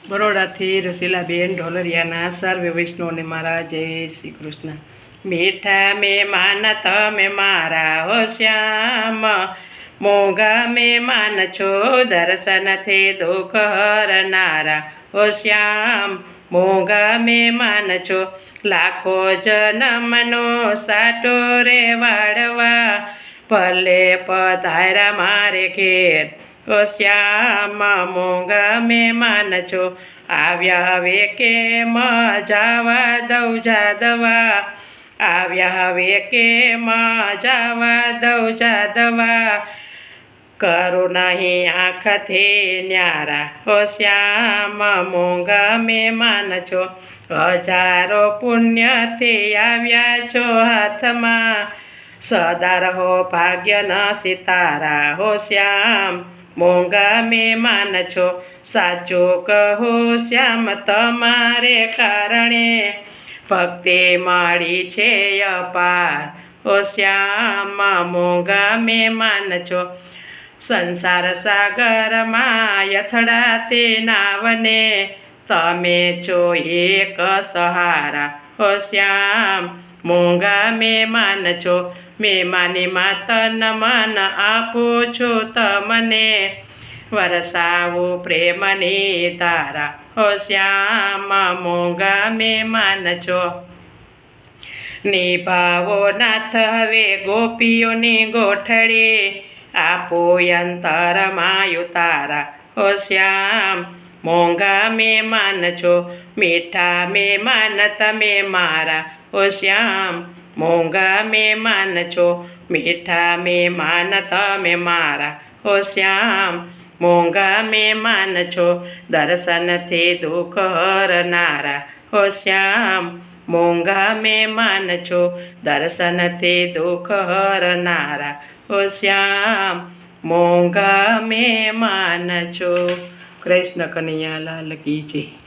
બરોડાથી રસીલાબેન ઢોલરિયાના સર્વે વૈષ્ણવને મારા જય શ્રી કૃષ્ણ। મીઠા મહેમાન તમે મારા હો શ્યામ, મોંઘા મહેમાન છો દર્શનથી દુઃખ હરનારા હો શ્યામ, મોંઘા મહેમાન છો લાખો જન્મનો સાટો રે વાળવા, ભલે પધાર્યા મારે ઘેર ઓ શ્યામ, મોંઘા મહેમાન છો આવ્યા હવે કેમ જાવા દઉં જાદવા, આવ્યા હવે કેમ જાવા દઉં જાદવા, કરું નહીં આંખથી ન્યારા ઓ શ્યામ, મોંઘા મહેમાન છો હજારો પુણ્યથી આવ્યા છો હાથમાં, સદા રહો ભાગ્યના સિતારા હો શ્યામ, મોંઘા મહેમાન છો સાચું કહો શ્યામ, તમારે કારણે ભક્તિ મળી છે અપાર ઓ શ્યામ, મોંઘા મહેમાન છો સંસાર સાગરમાં યથડાતી નાવને, તમે છો એક સહારા ઓ શ્યામ, મોંઘા મહેમાન છો મહેમાનીમાં તન મન આપું છું તમને, વરસાવું પ્રેમની ધારા ઓ શ્યામ, મોંઘા મહેમાન છો નિભાવો નાથ હવે ગોપીઓની ગોઠડી, આપો અંતરમાં ઉતારા ઓ શ્યામ, મોંઘા મહેમાન છો મીઠા મહેમાન તમે મારા ઓ શ્યામ, મોંઘા મહેમાન છો મીઠા મહેમાન તમે મારા ઓ શ્યામ, મોંઘા મહેમાન છો દર્શનથી દુઃખ હરનારા ઓ શ્યામ, મોંઘા મહેમાન છો દર્શનથી દુઃખ હરનારા ઓ શ્યામ, મોંઘા મહેમાન છો। કૃષ્ણ કનૈયા લાલ કી જય।